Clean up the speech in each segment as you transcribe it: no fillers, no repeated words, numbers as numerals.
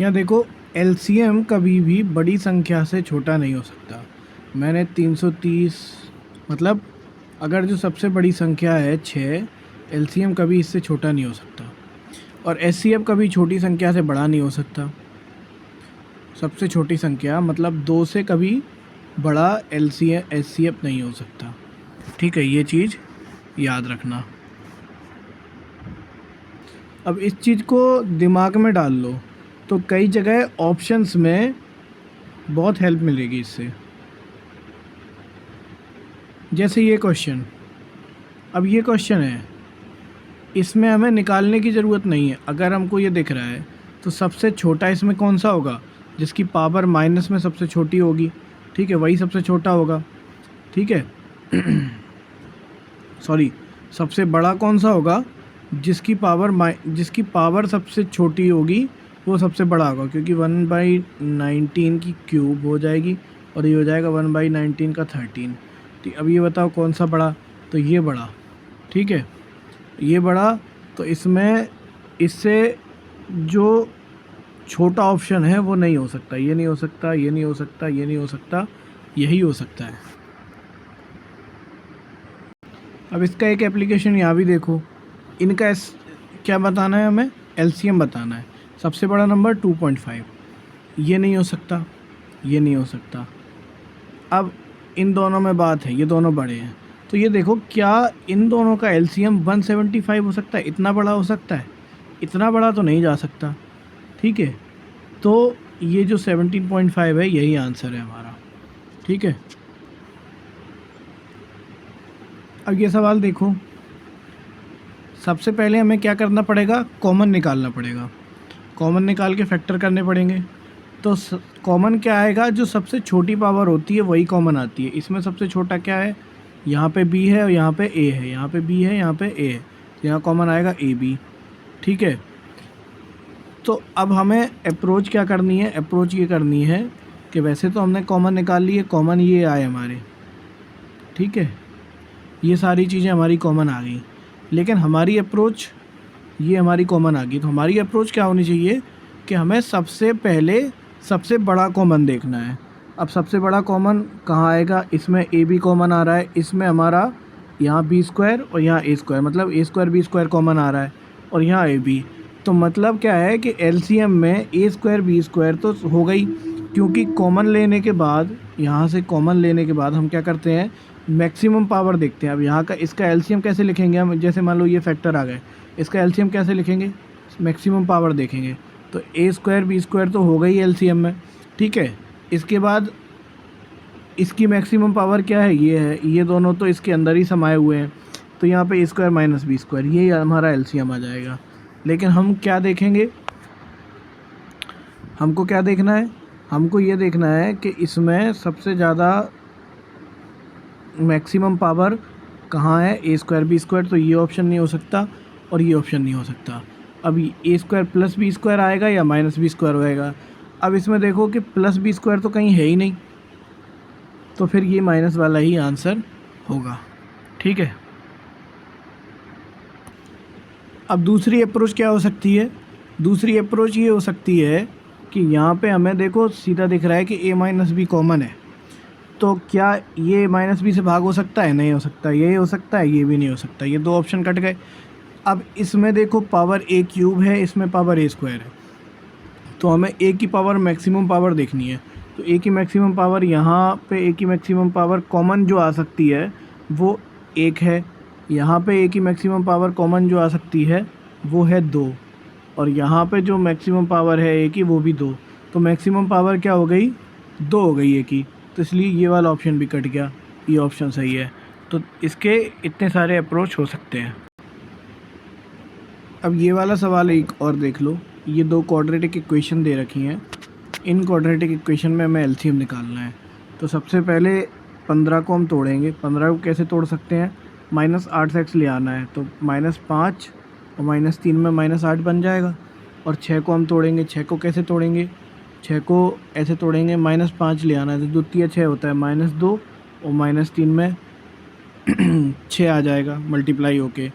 यहाँ देखो, एलसीएम कभी भी बड़ी संख्या से छोटा नहीं हो सकता। मैंने 330 मतलब अगर जो सबसे बड़ी संख्या है 6, एलसीएम कभी इससे छोटा नहीं हो सकता। और एचसीएफ कभी छोटी संख्या से बड़ा नहीं हो सकता। सबसे छोटी संख्या मतलब 2 से कभी बड़ा एलसीएम एचसीएफ नहीं हो सकता। ठीक है, ये चीज़ याद रखना। अब इस चीज़ को दिमाग में डाल लो तो कई जगह ऑप्शंस में बहुत हेल्प मिलेगी इससे। जैसे ये क्वेश्चन, अब ये क्वेश्चन है, इसमें हमें निकालने की ज़रूरत नहीं है। अगर हमको ये दिख रहा है तो सबसे छोटा इसमें कौन सा होगा, जिसकी पावर माइनस में सबसे छोटी होगी। ठीक है, वही सबसे छोटा होगा। ठीक है सॉरी, सबसे बड़ा कौन सा होगा, जिसकी पावर सबसे छोटी होगी वो सबसे बड़ा होगा, क्योंकि 1/19 की क्यूब हो जाएगी और ये हो जाएगा 1/19 का 13। तो अब ये बताओ कौन सा बड़ा, तो ये बड़ा। ठीक है, ये बड़ा, तो इसमें इससे जो छोटा ऑप्शन है वो नहीं हो सकता, ये नहीं हो सकता, ये नहीं हो सकता, ये नहीं हो सकता, यही हो सकता है। अब इसका एक एप्लीकेशन यहाँ भी देखो, इनका क्या बताना है हमें, एलसीएम बताना है। सबसे बड़ा नंबर 2.5, ये नहीं हो सकता, ये नहीं हो सकता। अब इन दोनों में बात है, ये दोनों बड़े हैं, तो ये देखो क्या इन दोनों का एलसीएम 175 हो सकता है, इतना बड़ा हो सकता है, इतना बड़ा तो नहीं जा सकता। ठीक है, तो ये जो 17.5 है यही आंसर है हमारा। ठीक है, अब ये सवाल देखो, सबसे पहले हमें क्या करना पड़ेगा, कॉमन निकालना पड़ेगा। कॉमन निकाल के फैक्टर करने पड़ेंगे। तो कॉमन क्या आएगा, जो सबसे छोटी पावर होती है वही कॉमन आती है। इसमें सबसे छोटा क्या है, यहाँ पे b है और यहाँ पे a है, यहाँ पे b है, यहाँ पे a है, तो यहाँ कॉमन आएगा ab। ठीक है, तो अब हमें अप्रोच क्या करनी है, अप्रोच ये करनी है कि वैसे तो हमने कॉमन निकाल ली है, कॉमन ये आए हमारे। ठीक है, ये सारी चीज़ें हमारी कॉमन आ गई, लेकिन हमारी अप्रोच ये हमारी कॉमन आ गई। तो हमारी अप्रोच क्या होनी चाहिए कि हमें सबसे पहले सबसे बड़ा कॉमन देखना है। अब सबसे बड़ा कॉमन कहाँ आएगा, इसमें ए बी कॉमन आ रहा है, इसमें हमारा यहाँ बी स्क्वायर और यहाँ ए स्क्वायर, मतलब ए स्क्वायर बी स्क्वायर कॉमन आ रहा है, और यहाँ ए बी। तो मतलब क्या है कि एलसीएम में ए स्क्वायर बी स्क्वायर तो हो गई, क्योंकि कॉमन लेने के बाद, यहाँ से कॉमन लेने के बाद हम क्या करते हैं, मैक्सिमम पावर देखते हैं। अब यहाँ का इसका एलसीएम कैसे लिखेंगे हम, जैसे मान लो ये फैक्टर आ गए, इसका एलसीएम कैसे लिखेंगे, मैक्सिमम पावर देखेंगे। तो ए स्क्वायर बी स्क्वायर तो हो गई एलसीएम में। ठीक है, इसके बाद इसकी मैक्सिमम पावर क्या है, ये है, ये दोनों तो इसके अंदर ही समाये हुए हैं, तो यहाँ पे ए स्क्वायर माइनस बी स्क्वायर, ये हमारा एलसीएम आ जाएगा। लेकिन हम क्या देखेंगे, हमको क्या देखना है, हमको ये देखना है कि इसमें सबसे ज़्यादा मैक्सिमम पावर कहाँ है, ए स्क्वायर बी स्क्वायर, तो ये ऑप्शन नहीं हो सकता और ये ऑप्शन नहीं हो सकता। अब ए स्क्वायर प्लस बी स्क्वायर आएगा या माइनस बी स्क्वायर होएगा। अब इसमें देखो कि प्लस बी स्क्वायर तो कहीं है ही नहीं, तो फिर ये माइनस वाला ही आंसर होगा। ठीक है, अब दूसरी अप्रोच क्या हो सकती है, दूसरी अप्रोच ये हो सकती है कि यहाँ पे हमें देखो सीधा दिख रहा है कि ए माइनस बी कॉमन है, तो क्या ये माइनस बी से भाग हो सकता है, नहीं हो सकता, ये हो सकता है, ये भी नहीं हो सकता, ये दो ऑप्शन कट गए। अब इसमें देखो पावर ए क्यूब है, इसमें पावर ए स्क्वायर है, तो हमें ए की पावर मैक्सिमम पावर देखनी है। तो ए की मैक्सिमम पावर, यहाँ पे ए की मैक्सिमम पावर कॉमन जो आ सकती है वो 1 है, यहाँ पे ए की मैक्सिमम पावर कॉमन जो आ सकती है वो है 2, और यहाँ पे जो मैक्सिमम पावर है ए की वो भी 2। तो मैक्सिमम पावर क्या हो गई, 2 हो गई ए की, तो इसलिए ये वाला ऑप्शन भी कट गया, ये ऑप्शन सही है। तो इसके इतने सारे अप्रोच हो सकते हैं। अब ये वाला सवाल एक और देख लो, ये 2 क्वाड्रेटिक इक्वेशन दे रखी हैं, इन क्वाड्रेटिक इक्वेशन में हमें एलसीएम निकालना है। तो सबसे पहले 15 को हम तोड़ेंगे। 15 को कैसे तोड़ सकते हैं, -8 से x ले आना है, तो -5 और -3 में -8 बन जाएगा। और 6 को हम तोड़ेंगे, 6 को कैसे तोड़ेंगे, 6 को ऐसे तोड़ेंगे, -5 ले आना है, तो 2 तिया 6 होता है, -2 और -3 में 6 आ जाएगा मल्टीप्लाई होके।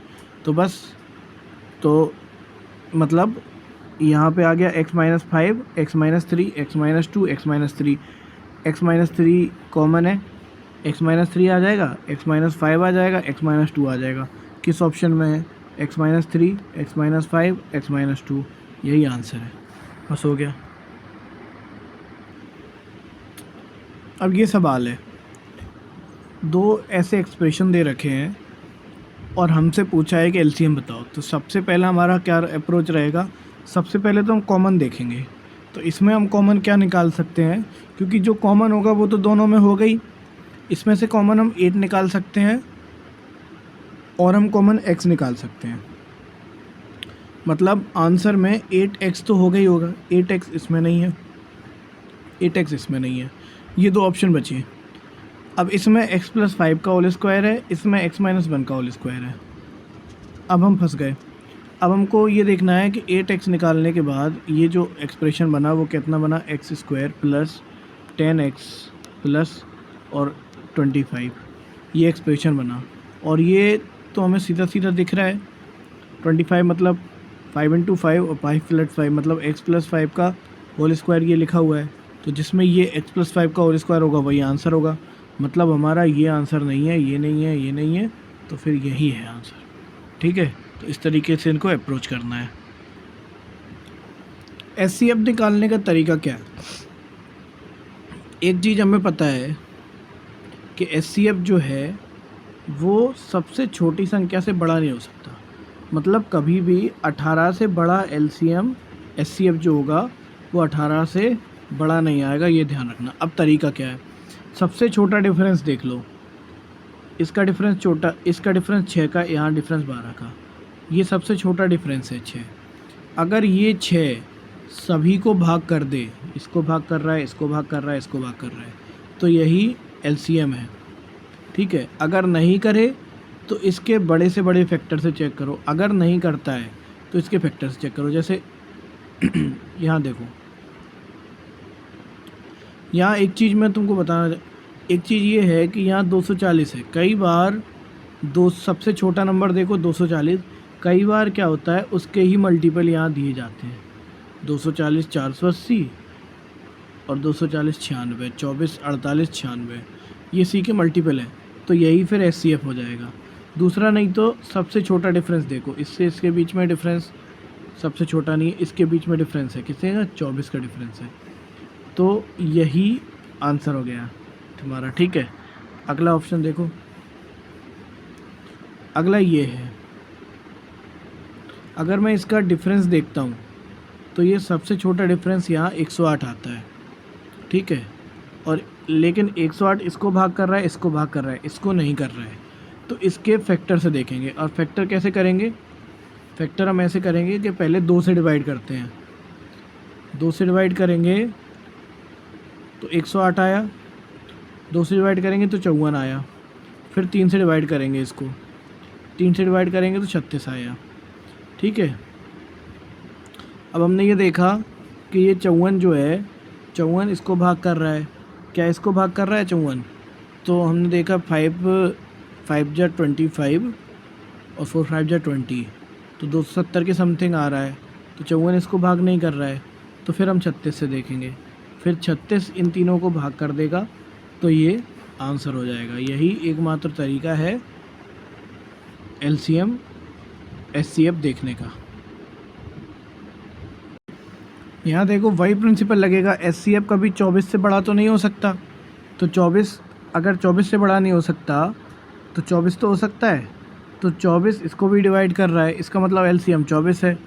तो बस, तो मतलब यहाँ पे आ गया x-5, x-3, x-2, x-3, x-3 common है, x-3 आ जाएगा, x-5 आ जाएगा, x-2 आ जाएगा। किस ऑप्शन में है? x-3, x-5, x-2, यही आंसर है। बस हो गया। अब ये सवाल है, दो ऐसे एक्सप्रेशन दे रखे हैं और हमसे पूछा है कि एलसीएम बताओ। तो सबसे पहला हमारा क्या अप्रोच रहेगा? सबसे पहले तो हम कॉमन देखेंगे। तो इसमें हम कॉमन क्या निकाल सकते हैं? क्योंकि जो कॉमन होगा वो तो दोनों में हो गई। इसमें से कॉमन हम 8 निकाल सकते हैं और हम कॉमन x निकाल सकते हैं। मतलब आंसर में 8x तो होगा ही होगा, 8x इसमें नहीं है, 8x इसमें नहीं है। ये दो ऑप्शन बचे। अब इसमें x+5 का होल स्क्वायर है, इसमें x-1 का होल स्क्वायर है। अब हम फंस गए। अब हमको ये देखना है कि 8x निकालने के बाद ये जो एक्सप्रेशन बना वो कितना बना? x² प्लस 10x प्लस और 25, ये एक्सप्रेशन बना। और ये तो हमें सीधा सीधा दिख रहा है, 25 मतलब 5 × 5 और 5+5 मतलब x+5 का होल स्क्वायर ये लिखा हुआ है। तो जिसमें ये x+5 का होल स्क्वायर होगा वही आंसर होगा। मतलब हमारा ये आंसर नहीं है, ये नहीं है, ये नहीं है, तो फिर यही है आंसर। ठीक है, तो इस तरीके से इनको अप्रोच करना है। एचसीएफ निकालने का तरीका क्या है? एक चीज़ हमें पता है कि एचसीएफ जो है वो सबसे छोटी संख्या से बड़ा नहीं हो सकता। मतलब कभी भी 18 से बड़ा एलसीएम एचसीएफ जो होगा वो 18 से बड़ा नहीं आएगा, ये ध्यान रखना। अब तरीका क्या है? सबसे छोटा डिफरेंस देख लो, इसका डिफरेंस छोटा, इसका डिफरेंस 6 का, यहाँ डिफरेंस 12 का, ये सबसे छोटा डिफरेंस है 6। अगर ये 6 सभी को भाग कर दे, इसको भाग कर रहा है, इसको भाग कर रहा है, इसको भाग कर रहा है, तो यही एलसीएम है। ठीक है, अगर नहीं करे तो इसके बड़े से बड़े फैक्टर से चेक करो, अगर नहीं करता है तो इसके फैक्टर से चेक करो। जैसे यहाँ देखो, यहाँ एक चीज़ मैं तुमको बताना, एक चीज़ ये है कि यहाँ 240 है। कई बार सबसे छोटा नंबर देखो 240, कई बार क्या होता है उसके ही मल्टीपल यहाँ दिए जाते हैं। 240 480 और 240 96, 24 48 96, ये सी के मल्टीपल है, तो यही फिर एचसीएफ हो जाएगा। दूसरा नहीं तो सबसे छोटा डिफरेंस देखो, इससे इसके बीच में डिफरेंस सबसे छोटा नहीं है, इसके बीच में डिफरेंस है, किससे है? 24 का डिफरेंस है, तो यही आंसर हो गया तुम्हारा। ठीक है, अगला ऑप्शन देखो, अगला ये है। अगर मैं इसका डिफरेंस देखता हूँ तो ये सबसे छोटा डिफरेंस यहाँ 108 आता है। ठीक है, और लेकिन 108 इसको भाग कर रहा है, इसको भाग कर रहा है, इसको नहीं कर रहा है, तो इसके फैक्टर से देखेंगे। और फैक्टर कैसे करेंगे? फैक्टर हम ऐसे करेंगे कि पहले 2 से डिवाइड करते हैं, 2 से डिवाइड करेंगे तो 108 आया, 2 से डिवाइड करेंगे तो 54 आया, फिर 3 से डिवाइड करेंगे इसको, 3 से डिवाइड करेंगे तो 36 आया। ठीक है, अब हमने ये देखा कि ये 54 जो है, 54 इसको भाग कर रहा है, क्या इसको भाग कर रहा है 54? तो हमने देखा 5 जा 25 और 4 5 जा 20, तो 270 के समथिंग आ रहा है, तो 54 इसको भाग नहीं कर रहा है, तो फिर हम 36 से देखेंगे, फिर 36 इन तीनों को भाग कर देगा, तो ये आंसर हो जाएगा। यही एकमात्र तरीका है एलसीएम एचसीएफ देखने का। यहाँ देखो वही प्रिंसिपल लगेगा, एचसीएफ कभी 24 से बड़ा तो नहीं हो सकता, तो 24, अगर 24 से बड़ा नहीं हो सकता तो 24 तो हो सकता है, तो 24 इसको भी डिवाइड कर रहा है, इसका मतलब एलसीएम 24 है,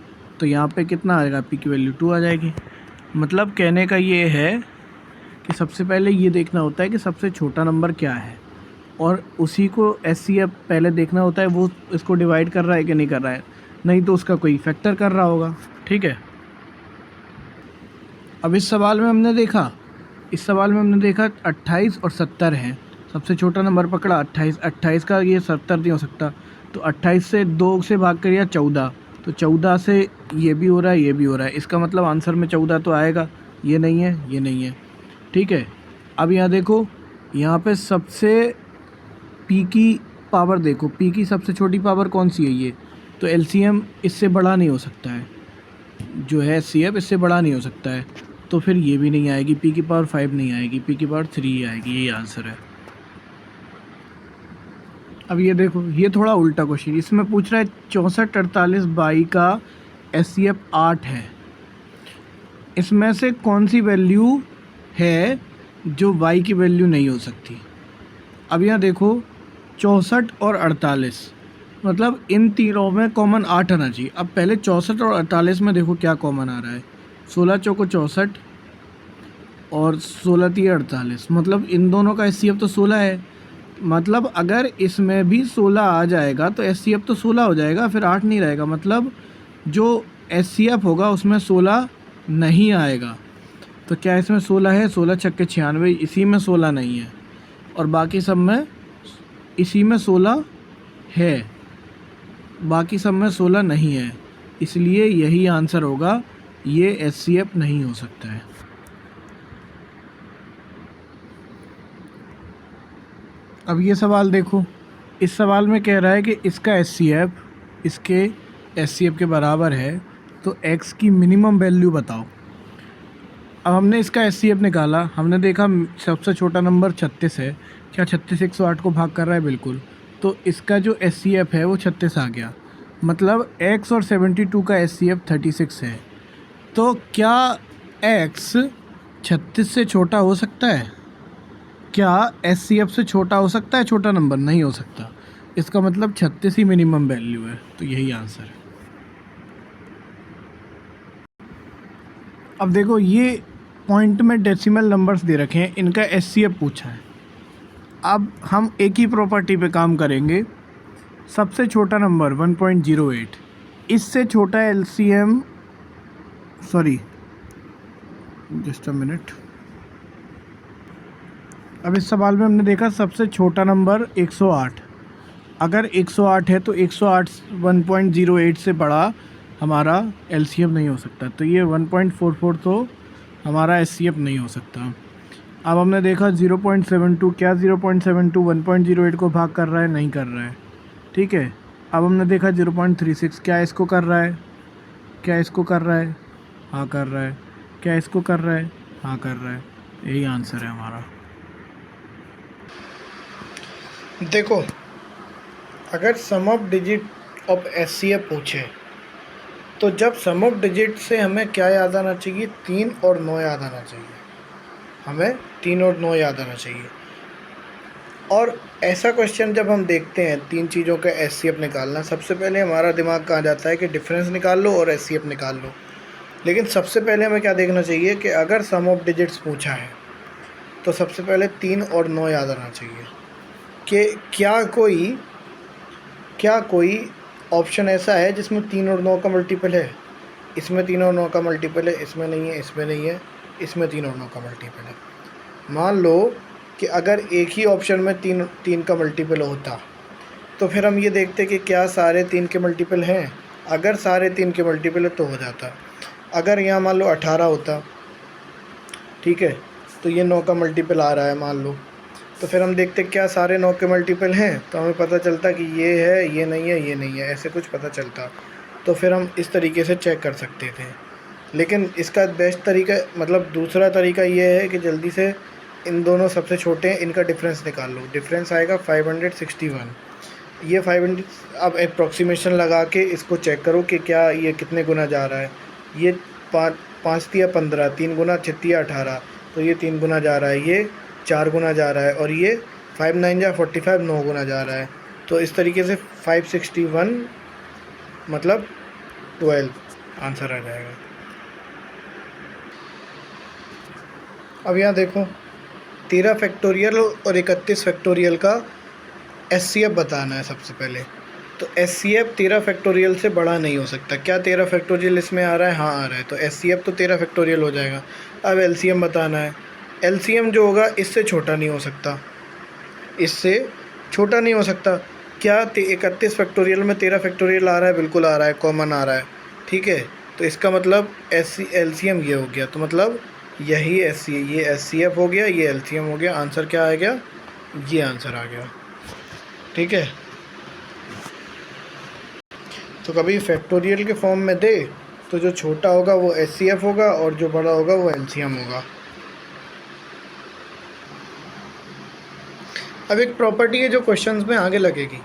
तो यहाँ पे कितना आएगा? पी की वैल्यू 2 आ जाएगी। मतलब कहने का ये है कि सबसे पहले ये देखना होता है कि सबसे छोटा नंबर क्या है, और उसी को एचसीएफ पहले देखना होता है, वो इसको डिवाइड कर रहा है कि नहीं कर रहा है, नहीं तो उसका कोई फैक्टर कर रहा होगा। ठीक है, अब इस सवाल में हमने देखा, 28 और 70 हैं, सबसे छोटा नंबर पकड़ा 28 का, ये 70 नहीं हो सकता, तो 28 से 2 से भाग करिए 14, तो 14 से ये भी हो रहा है, ये भी हो रहा है, इसका मतलब आंसर में 14 तो आएगा, ये नहीं है, ये नहीं है। ठीक है, अब यहाँ देखो, यहाँ पे सबसे पी की पावर देखो, पी की सबसे छोटी पावर कौन सी है? ये तो एलसीएम इससे बड़ा नहीं हो सकता है, जो है एचसीएफ इससे बड़ा नहीं हो सकता है, तो फिर ये भी नहीं आएगी, पी की पावर 5 नहीं आएगी, पी की पावर 3 आएगी, यही आंसर है। अब ये देखो, ये थोड़ा उल्टा क्वेश्चन, इसमें पूछ रहा है 6448 का एचसीएफ 8 है, इसमें से कौन सी वैल्यू है जो y की वैल्यू नहीं हो सकती। अब यहाँ देखो 64 और 48, मतलब इन तीनों में कॉमन 8 आना चाहिए। अब पहले 64 और 48 में देखो क्या कॉमन आ रहा है, 16 चौको 64 और 16 तीय 48, मतलब इन दोनों का एचसीएफ तो 16 है। मतलब अगर इसमें भी 16 आ जाएगा तो एचसीएफ तो 16 हो जाएगा, फिर 8 नहीं रहेगा, मतलब जो एचसीएफ होगा उसमें 16 नहीं आएगा। तो क्या इसमें 16 है, 16 छक्के 96, इसी में 16 नहीं है, और बाकी सब में इसी में 16 है, बाकी सब में 16 नहीं है, इसलिए यही आंसर होगा, ये एचसीएफ नहीं हो सकता है। अब ये सवाल देखो, इस सवाल में कह रहा है कि इसका एचसीएफ इसके एचसीएफ के बराबर है, तो x की मिनिमम वैल्यू बताओ। अब हमने इसका एचसीएफ निकाला, हमने देखा सबसे छोटा नंबर 36 है, क्या 36 108 को भाग कर रहा है, बिल्कुल, तो इसका जो एचसीएफ है वो 36 आ गया, मतलब x और 72 का एचसीएफ 36 है। तो क्या x 36 से छोटा हो सकता है? क्या एचसीएफ से छोटा हो सकता है छोटा नंबर? नहीं हो सकता, इसका मतलब 36 ही मिनिमम वैल्यू है, तो यही आंसर है। अब देखो, ये पॉइंट में डेसिमल नंबर्स दे रखे हैं, इनका एचसीएफ पूछा है। अब हम एक ही प्रॉपर्टी पे काम करेंगे, सबसे छोटा नंबर 1.08, इससे छोटा LCM, sorry just a minute. अब इस सवाल में हमने देखा सबसे छोटा नंबर 108, अगर 108 है तो 108 1.08 से बड़ा हमारा एलसीएम नहीं हो सकता, तो ये 1.44 तो हमारा एचसीएफ नहीं हो सकता। अब हमने देखा 0.72, क्या 0.72 1.08 को भाग कर रहा है? नहीं कर रहा है, ठीक है। अब हमने देखा 0.36, क्या इसको कर रहा है? क्या इसको कर रहा है? हाँ कर रहा है। क्या इसको कर रहा है? हाँ कर रहा है, यही आंसर है हमारा। देखो, अगर सम ऑफ डिजिट ऑफ एचसीएफ पूछे, तो जब सम ऑफ डिजिट से हमें क्या याद आना चाहिए? 3 और 9 याद आना चाहिए, हमें 3 और 9 याद आना चाहिए। और ऐसा क्वेश्चन जब हम देखते हैं, 3 चीज़ों का एचसीएफ निकालना, सबसे पहले हमारा दिमाग कहाँ जाता है कि डिफरेंस निकाल लो और एचसीएफ निकाल लो। लेकिन सबसे पहले हमें क्या देखना चाहिए कि अगर सम ऑफ डिजिट्स पूछा है तो सबसे पहले 3 और 9 याद आना चाहिए कि क्या कोई ऑप्शन ऐसा है जिसमें 3 और 9 का मल्टीपल है। इसमें 3 और 9 का मल्टीपल है, इसमें नहीं है, इसमें नहीं है, इसमें 3 और 9 का मल्टीपल है। मान लो कि अगर एक ही ऑप्शन में 3 का मल्टीपल होता, तो फिर हम ये देखते कि क्या सारे 3 के मल्टीपल हैं। अगर सारे 3 के मल्टीपल है तो हो जाता। अगर यहाँ मान लो 18 होता, ठीक है, तो ये 9 का मल्टीपल आ रहा है मान लो, तो फिर हम देखते क्या सारे 9 के मल्टीपल हैं, तो हमें पता चलता कि ये है, ये नहीं है, ये नहीं है, ऐसे कुछ पता चलता। तो फिर हम इस तरीके से चेक कर सकते थे। लेकिन इसका बेस्ट तरीका, मतलब दूसरा तरीका ये है कि जल्दी से इन दोनों सबसे छोटे हैं, इनका डिफरेंस निकाल लो। डिफरेंस आएगा 561। ये 500, अब अप्रॉक्सीमेशन लगा के इसको चेक करो कि क्या ये कितने गुना जा रहा है। ये 5 या 15, 3 गुना 6 या 18, तो ये 3 गुना जा रहा है, ये 4 गुना जा रहा है, और ये 5 9 या 45 9 गुना जा रहा है। तो इस तरीके से 561 मतलब 12 आंसर आ जाएगा। अब यहाँ देखो, 13 फैक्टोरियल और 31 फैक्टोरियल का एचसीएफ बताना है सबसे पहले। तो एचसीएफ 13 फैक्टोरियल से बड़ा नहीं हो सकता। क्या 13 फैक्टोरियल इसमें आ रहा है? हाँ आ रहा है, तो एचसीएफ तो 13 फैक्टोरियल हो जाएगा। अब एलसीएम बताना है। एलसीएम जो होगा इससे छोटा नहीं हो सकता, इससे छोटा नहीं हो सकता। क्या 31 फैक्टोरियल में 13 फैक्टोरियल आ रहा है? बिल्कुल आ रहा है, कॉमन आ रहा है, ठीक है। तो इसका मतलब एलसीएम ये हो गया, तो मतलब यही ये एचसीएफ हो गया, ये एलसीएम हो गया। आंसर क्या आ गया? ये आंसर आ गया, ठीक है। तो कभी फैक्टोरियल के फॉर्म में दे तो जो छोटा होगा वो HCF होगा और जो बड़ा होगा वो LCM होगा। अब एक प्रॉपर्टी है जो क्वेश्चंस में आगे लगेगी।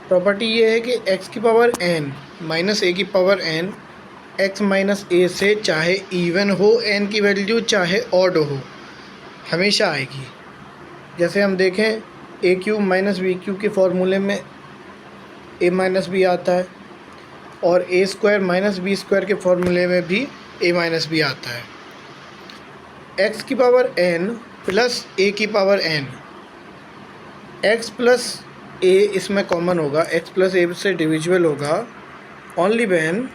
प्रॉपर्टी ये है कि x की पावर n माइनस a की power n x minus a से चाहे इवन हो n की वैल्यू चाहे ऑड हो, हमेशा आएगी। जैसे हम देखें a cube minus B cube के फॉर्मूले में a माइनस बी आता है और a square minus B square के फॉर्मूले में भी a माइनस बी आता है। x की पावर n प्लस a की power n, x plus a इसमें कॉमन होगा, x प्लस a से डिविजिबल होगा ओनली व्हेन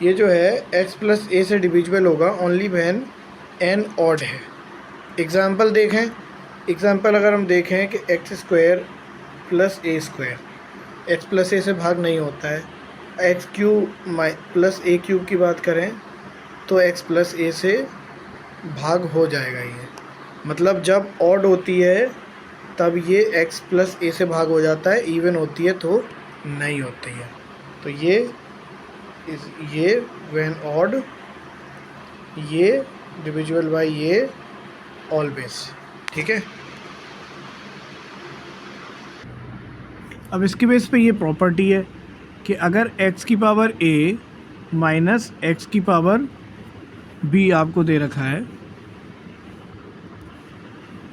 ये जो है x प्लस a से डिविजिबल होगा ओनली व्हेन n ऑड है। एग्ज़ाम्पल देखें, एग्ज़ाम्पल अगर हम देखें कि एक्स स्क्वायर प्लस ए स्क्वायर, एक्स प्लस ए से भाग नहीं होता है। एक्स क्यूब प्लस ए क्यूब की बात करें तो एक्स प्लस ए से भाग हो जाएगा। ये मतलब जब ऑड होती है तब ये एक्स प्लस ए से भाग हो जाता है, इवन होती है तो नहीं होती है। तो ये व्हेन ऑड, ये डिविजिबल बाय ये ऑलवेज। ठीक है। अब इसके बेस पे ये प्रॉपर्टी है कि अगर x की पावर a माइनस एक्स की पावर b आपको दे रखा है,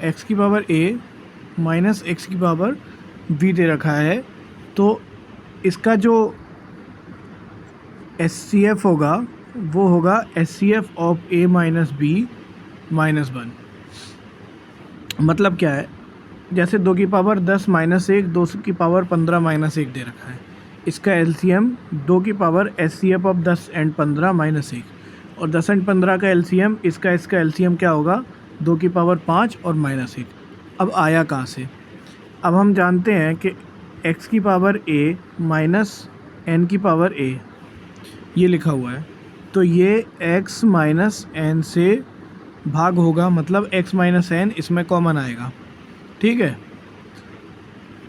x की पावर a माइनस एक्स की पावर b दे रखा है, तो इसका जो HCF होगा वो होगा HCF of a minus b minus 1। मतलब क्या है, जैसे 2 की पावर 10 माइनस 1, 2 की पावर 15 माइनस 1 दे रखा है, इसका LCM 2 की power HCF of 10 and 15 minus 1, और 10 एंड 15 का LCM इसका LCM क्या होगा, 2 की पावर 5 और माइनस 1। अब आया कहाँ से? अब हम जानते हैं कि x की पावर a माइनस n की पावर a ये लिखा हुआ है, तो ये x माइनस n से भाग होगा, मतलब x माइनस n इसमें कॉमन आएगा। ठीक है,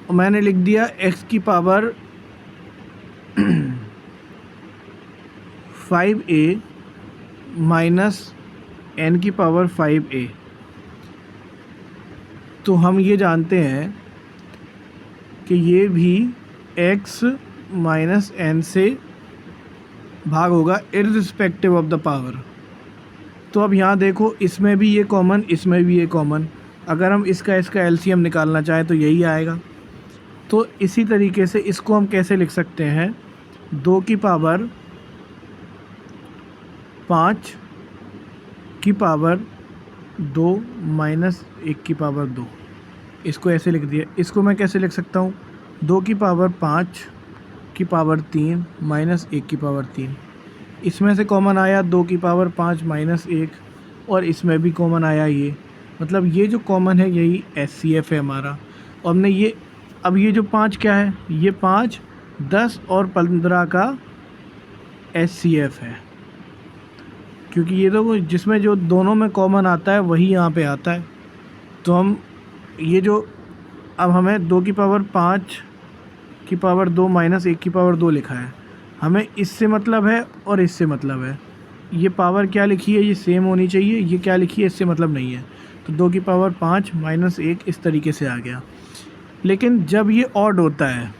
और मैंने लिख दिया x की पावर 5a माइनस n की पावर 5a। तो हम ये जानते हैं कि ये भी x माइनस n से भाग होगा इर्रिस्पेक्टिव ऑफ द पावर। तो अब यहाँ देखो, इसमें भी ये कॉमन, इसमें भी ये कॉमन, अगर हम इसका LCM निकालना चाहें तो यही आएगा। तो इसी तरीके से इसको हम कैसे लिख सकते हैं, 2 की पावर 5 की पावर 2 माइनस 1 की पावर 2, इसको ऐसे लिख दिया। इसको मैं कैसे लिख सकता हूँ, 2 की पावर 5 की पावर 3 माइनस 1 की पावर 3। इसमें से कॉमन आया 2 की पावर 5 माइनस 1, और इसमें भी कॉमन आया ये, मतलब ये जो कॉमन है यही HCF है हमारा। और हमने ये, अब ये जो 5 क्या है, ये 5 10 और 15 का HCF है, क्योंकि ये तो जिसमें जो दोनों में कॉमन आता है वही यहाँ पे आता है। तो हम ये जो, अब हमें 2 की पावर 5 की पावर 2 माइनस 1 की पावर 2 लिखा है, हमें इससे मतलब है और इससे मतलब है। ये पावर क्या लिखी है, ये सेम होनी चाहिए, ये क्या लिखी है, इससे मतलब नहीं है। तो 2 की पावर 5 माइनस 1 इस तरीके से आ गया। लेकिन जब ये ऑड होता है,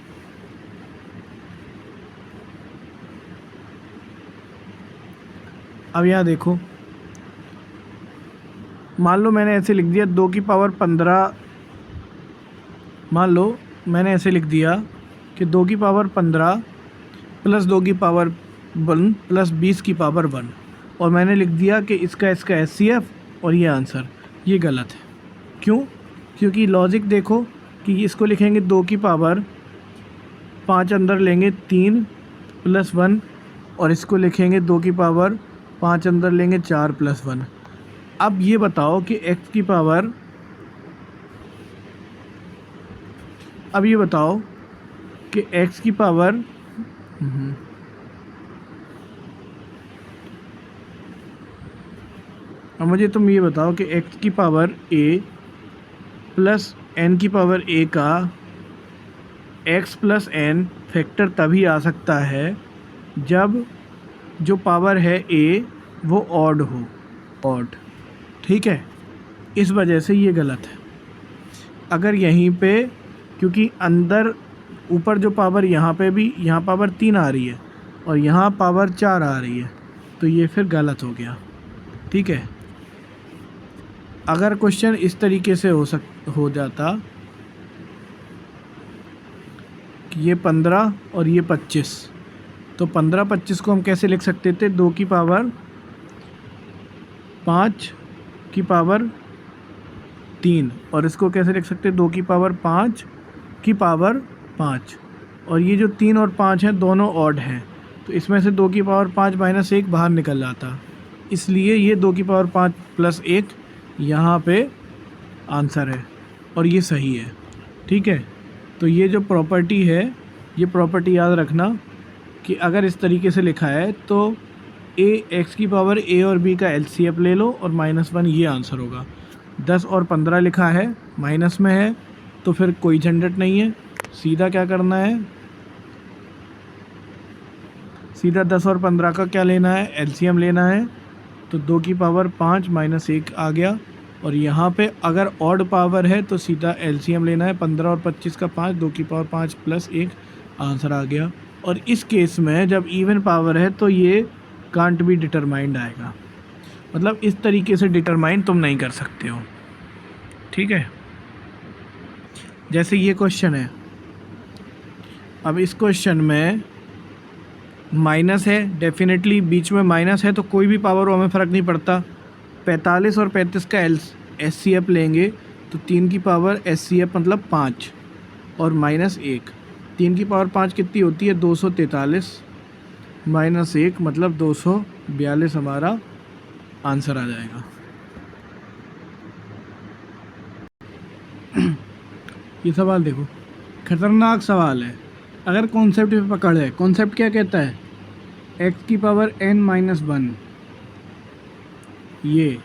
अब यहाँ देखो, मान लो मैंने ऐसे लिख दिया 2 की पावर 15, मान लो मैंने ऐसे लिख दिया कि 2 की पावर 15 प्लस 2 की पावर 1 प्लस 20 की पावर 1, और मैंने लिख दिया कि इसका HCF और ये आंसर। ये गलत है। क्यों? क्योंकि लॉजिक देखो कि इसको लिखेंगे 2 की पावर 5 अंदर लेंगे 3 प्लस 1, और इसको लिखेंगे 2 की पावर 5 अंदर लेंगे 4 प्लस 1। अब ये बताओ कि x की पावर, अब ये बताओ कि x की पावर अब मुझे तुम ये बताओ कि x की पावर a प्लस n की पावर a का x प्लस n फैक्टर तभी आ सकता है जब जो पावर है a वो ऑड हो, ऑड, ठीक है। इस वजह से ये गलत है। अगर यहीं पे, क्योंकि अंदर ऊपर जो पावर यहाँ पे भी, यहाँ पावर 3 आ रही है और यहाँ पावर 4 आ रही है, तो ये फिर गलत हो गया, ठीक है। अगर क्वेश्चन इस तरीके से हो जाता कि ये 15 और ये 25, तो 15-25 को हम कैसे लिख सकते थे, 2 की पावर 5 की पावर 3, और इसको कैसे लिख सकते हैं, 2 की पावर 5 की पावर 5, और ये जो 3 और 5 हैं दोनों ऑड हैं, तो इसमें से 2 की पावर 5 माइनस 1 बाहर निकल जाता, इसलिए ये 2 की पावर 5 प्लस 1 यहाँ पे आंसर है और ये सही है, ठीक है। तो ये जो प्रॉपर्टी है, ये प्रॉपर्टी याद रखना कि अगर इस तरीके से लिखा है तो x की पावर a और b का LCM ले लो और -1, ये आंसर होगा। 10 और 15 लिखा है, माइनस में है, तो फिर कोई झंझट नहीं है, सीधा क्या करना है, सीधा 10 और 15 का क्या लेना है, LCM लेना है। तो 2 की पावर 5 माइनस 1 आ गया, और यहाँ पे अगर ऑड पावर है तो सीधा LCM लेना है, 15 और 25 का 5, 2 की पावर 5 प्लस 1, आंसर आ गया। और इस केस में जब इवन पावर है तो ये कांट बी डिटरमाइंड आएगा, मतलब इस तरीके से डिटरमाइन तुम नहीं कर सकते हो, ठीक है। जैसे ये क्वेश्चन है, अब इस क्वेश्चन में माइनस है, डेफिनेटली बीच में माइनस है, तो कोई भी पावर हो हमें फ़र्क नहीं पड़ता। 45 और 35 का SCF लेंगे तो 3 की पावर SCF मतलब 5 और माइनस 1, 3 की पावर 5 कितनी होती है, 243 माइनस 1 मतलब 242 हमारा आंसर आ जाएगा। ये सवाल देखो, खतरनाक सवाल है, अगर कॉन्सेप्ट पे पकड़ है। कॉन्सेप्ट क्या कहता है, x की पावर n-1, ये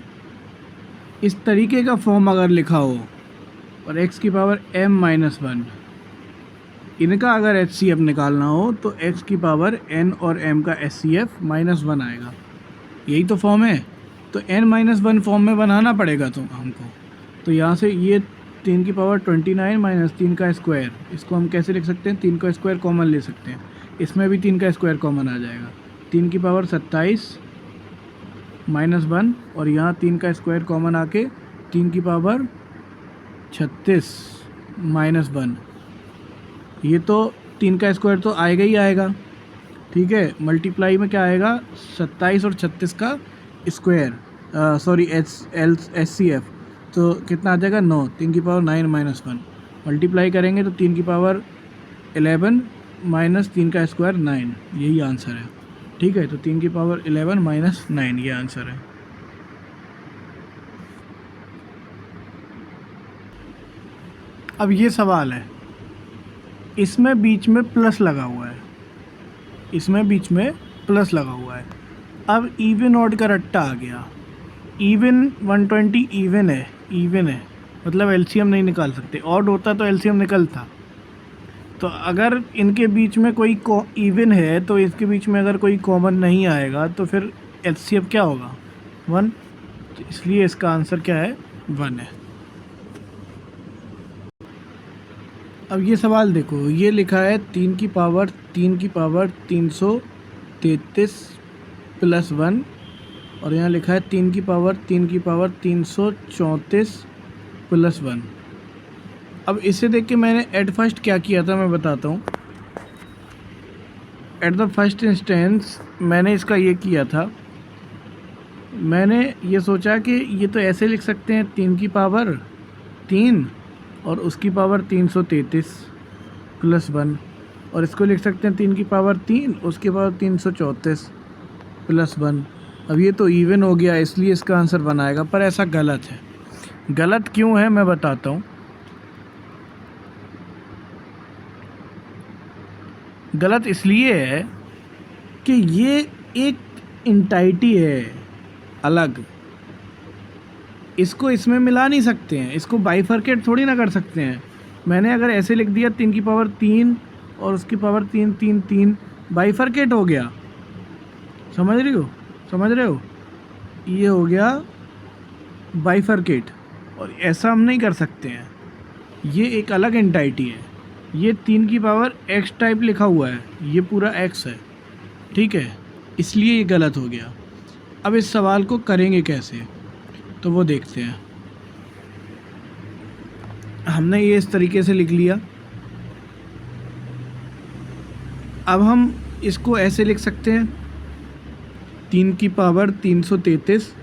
इस तरीके का फॉर्म अगर लिखा हो और x की पावर m-1, इनका अगर HCF निकालना हो तो x की पावर n और m का HCF -1 आएगा। यही तो फॉर्म है, तो n-1 फॉर्म में बनाना पड़ेगा तो हमको। तो यहाँ से ये 3 की पावर 29 माइनस 3 का स्क्वायर, इसको हम कैसे लिख सकते हैं, 3 का स्क्वायर कॉमन ले सकते हैं, इसमें भी 3 का स्क्वायर कॉमन आ जाएगा। 3 की पावर 27 -1, और यहाँ 3 का स्क्वायर कॉमन आके 3 की पावर 36 -1, ये तो 3 का स्क्वायर तो आएगा ही आएगा, ठीक है। मल्टीप्लाई में क्या आएगा, 27 और 36 का स्क्वायर, सॉरी HCF, तो कितना आ जाएगा, 9, 3 की पावर 9 -1, मल्टीप्लाई करेंगे तो 3 की पावर 11 माइनस 3 का स्क्वायर 9, यही आंसर है, ठीक है। तो 3 की पावर 11 माइनस 9 ये आंसर है। अब ये सवाल है, इसमें बीच में प्लस लगा हुआ है, इसमें बीच में प्लस लगा हुआ है। अब इवन ऑड का रट्टा आ गया, इवन 120 इवन है, इवन है मतलब LCM नहीं निकाल सकते, ऑड होता तो LCM निकलता। तो अगर इनके बीच में कोई इवन है तो इसके बीच में अगर कोई कॉमन नहीं आएगा तो फिर HCF क्या होगा, 1, तो इसलिए इसका आंसर क्या है, 1 है। अब ये सवाल देखो, ये लिखा है 3 की पावर 333 प्लस 1, और यहाँ लिखा है 3 की पावर 334 प्लस 1। अब इसे देख के मैंने एट फर्स्ट क्या किया था मैं बताता हूँ। एट द फर्स्ट इंस्टेंस मैंने इसका ये किया था, मैंने ये सोचा कि ये तो ऐसे लिख सकते हैं 3 की पावर 3 और उसकी पावर 333 प्लस 1, और इसको लिख सकते हैं 3 की पावर 3 उसकी पावर 334 प्लस 1। अब ये तो इवन हो गया इसलिए इसका आंसर बनाएगा, पर ऐसा गलत है। गलत क्यों है मैं बताता हूँ। गलत इसलिए है कि ये एक इंटाइटी है अलग, इसको इसमें मिला नहीं सकते हैं, इसको बाइफरकेट थोड़ी ना कर सकते हैं। मैंने अगर ऐसे लिख दिया 3 की पावर 3 और उसकी पावर 3 3 3, बाइफरकेट हो गया। समझ रहे हो, ये हो गया बाइफरकेट। और ऐसा हम नहीं कर सकते हैं, ये एक अलग एंटाइटी है। ये 3 की पावर x टाइप लिखा हुआ है, ये पूरा x है, ठीक है, इसलिए ये गलत हो गया। अब इस सवाल को करेंगे कैसे, तो वो देखते हैं। हमने ये इस तरीके से लिख लिया। अब हम इसको ऐसे लिख सकते हैं, 3 की पावर 333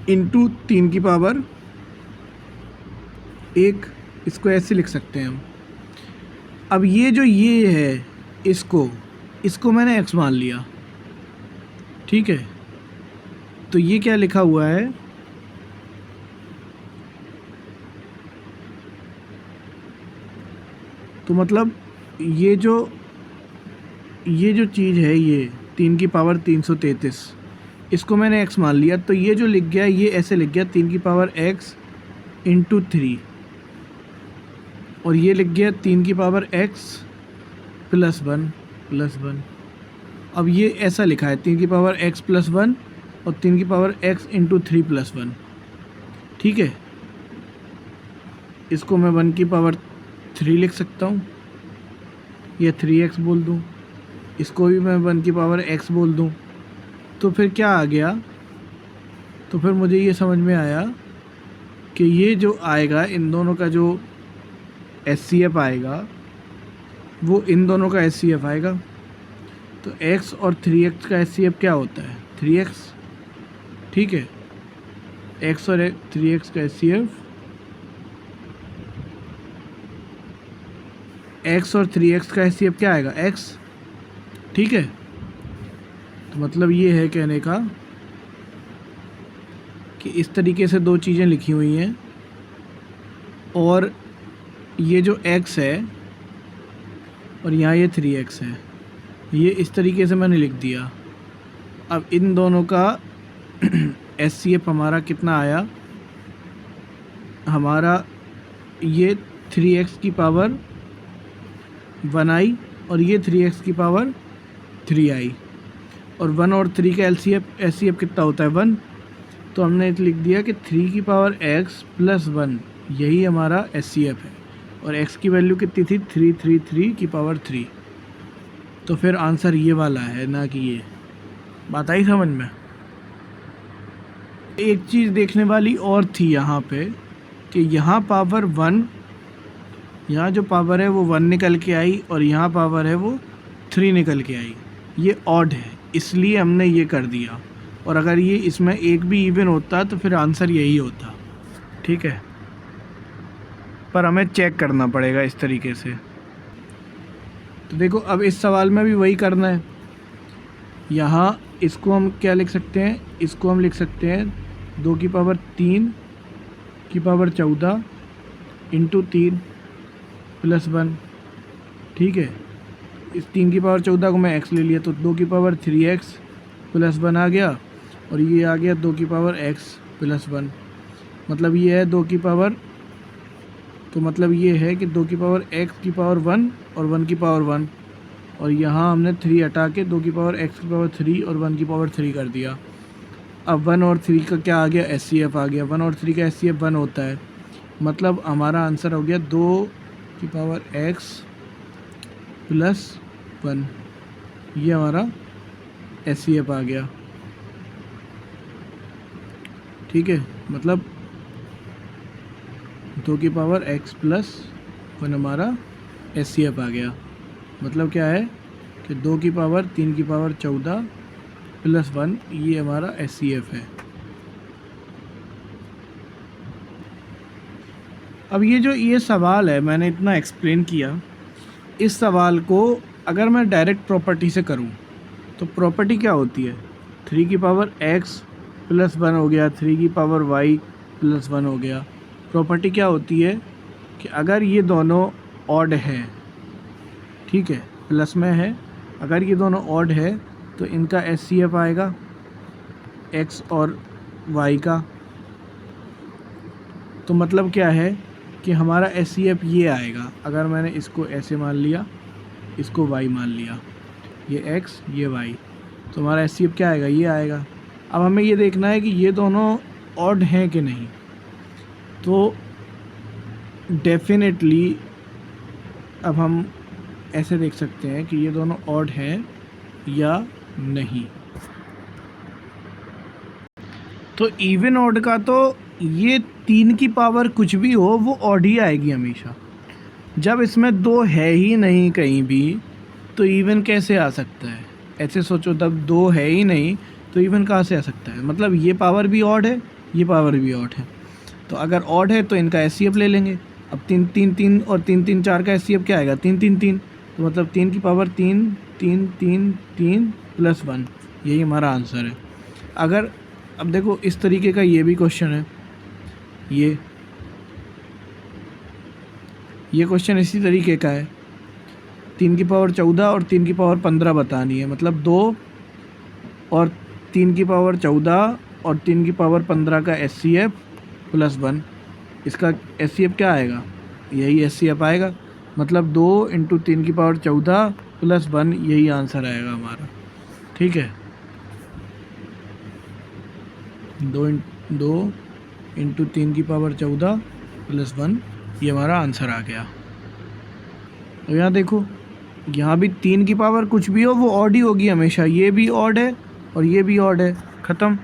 इंटू 3 की पावर 1, इसको ऐसे लिख सकते हैं हम। अब ये है, इसको मैंने x मान लिया, ठीक है। तो ये क्या लिखा हुआ है, तो मतलब ये जो चीज़ है, ये 3 की पावर 333, इसको मैंने x मान लिया। तो ये जो लिख गया, ये ऐसे लिख गया 3 की पावर x इंटू 3, और ये लिख गया 3 की पावर x प्लस 1। अब ये ऐसा लिखा है 3 की पावर x प्लस 1 और 3 की पावर x इंटू 3 प्लस 1, ठीक है। इसको मैं 1 की पावर 3 लिख सकता हूँ, या 3x बोल दूँ, इसको भी मैं 1 की पावर x बोल दूँ। तो फिर क्या आ गया, तो फिर मुझे ये समझ में आया कि ये जो आएगा, इन दोनों का जो SCF आएगा, वो इन दोनों का SCF आएगा। तो x और 3x का SCF क्या होता है, 3x, ठीक है। x और 3x का SCF, x और 3x का SCF क्या आएगा, x, ठीक है। तो मतलब ये है कहने का कि इस तरीके से दो चीज़ें लिखी हुई हैं, और ये जो x है और यहाँ ये 3x है, ये इस तरीके से मैंने लिख दिया। अब इन दोनों का SCF हमारा कितना आया, हमारा ये 3x की पावर 1 आई और ये 3x की पावर 3 आई, और 1 और 3 का SCF कितना होता है, 1। तो हमने लिख दिया कि 3 की पावर x प्लस 1, यही हमारा SCF है, और x की वैल्यू कितनी थी, 333 की पावर 3। तो फिर आंसर ये वाला है, ना कि ये। बात आई समझ में। एक चीज़ देखने वाली और थी यहाँ पे, कि यहाँ पावर 1, यहाँ जो पावर है वो 1 निकल के आई, और यहाँ पावर है वो 3 निकल के आई। ये ऑड है, इसलिए हमने ये कर दिया। और अगर ये इसमें एक भी इवन होता तो फिर आंसर यही होता, ठीक है। पर हमें चेक करना पड़ेगा इस तरीके से। तो देखो, अब इस सवाल में भी वही करना है। यहाँ इसको हम क्या लिख सकते हैं, इसको हम लिख सकते हैं 2 की पावर 3 की पावर 14 इंटू 3 प्लस 1, ठीक है। इस 3 की पावर 14 को मैं x ले लिया, तो 2 की पावर 3x प्लस 1 आ गया, और ये आ गया 2 की पावर x प्लस 1। मतलब ये है 2 की पावर, तो मतलब ये है कि 2 की पावर x की पावर 1 और 1 की पावर 1, और यहाँ हमने 3 हटा के 2 की पावर x की पावर 3 और 1 की पावर 3 कर दिया। अब 1 और 3 का क्या आ गया, SCF आ गया। 1 और 3 का SCF 1 होता है, मतलब हमारा आंसर हो गया 2 की पावर x प्लस 1, ये हमारा SCF आ गया, ठीक है। मतलब 2 की पावर x प्लस 1 हमारा SCF आ गया। मतलब क्या है कि 2 की पावर 3 की पावर 14 प्लस 1, ये हमारा SCF है। अब ये सवाल है, मैंने इतना एक्सप्लेन किया। इस सवाल को अगर मैं डायरेक्ट प्रॉपर्टी से करूं, तो प्रॉपर्टी क्या होती है, 3 की पावर x प्लस 1 हो गया, 3 की पावर y प्लस 1 हो गया। प्रॉपर्टी क्या होती है कि अगर ये दोनों ऑड है, ठीक है, प्लस में है, अगर ये दोनों ऑड है तो इनका SCF आएगा x और y का। तो मतलब क्या है कि हमारा एचसीएफ ये आएगा। अगर मैंने इसको ऐसे मान लिया, इसको वाई मान लिया, ये एक्स ये वाई, तो हमारा एचसीएफ क्या आएगा, ये आएगा। अब हमें ये देखना है कि ये दोनों ऑड हैं कि नहीं। तो डेफिनेटली अब हम ऐसे देख सकते हैं कि ये दोनों ऑड हैं या नहीं। तो इवन ऑड का तो ये 3 की पावर कुछ भी हो वो ऑड ही आएगी हमेशा। जब इसमें 2 है ही नहीं कहीं भी, तो इवन कैसे आ सकता है? ऐसे सोचो, तब 2 है ही नहीं तो इवन कहाँ से आ सकता है? मतलब ये पावर भी ऑड है, ये पावर भी ऑड है। तो अगर ऑड है तो इनका एचसीएफ ले लेंगे। अब 3 3 3 और 3 3 4 का एचसीएफ क्या आएगा, 3 3 3। तो मतलब 3 की पावर 3 3 3 3 प्लस 1, यही हमारा आंसर है। अगर अब देखो इस तरीके का ये भी क्वेश्चन है, ये क्वेश्चन इसी तरीके का है। 3 की पावर 14 और 3 की पावर 15 बतानी है। मतलब 2 और 3 की पावर 14 और 3 की पावर 15 का एचसीएफ प्लस 1, इसका एचसीएफ क्या आएगा, यही एचसीएफ आएगा। मतलब 2 इंटू 3 की पावर 14 प्लस 1, यही आंसर आएगा हमारा। ठीक है, 2 इंटू 3 की पावर 14 प्लस 1, ये हमारा आंसर आ गया। तो यहाँ देखो, यहाँ भी 3 की पावर कुछ भी हो वो ऑड ही होगी हमेशा। ये भी ऑड है और ये भी ऑड है, ख़त्म।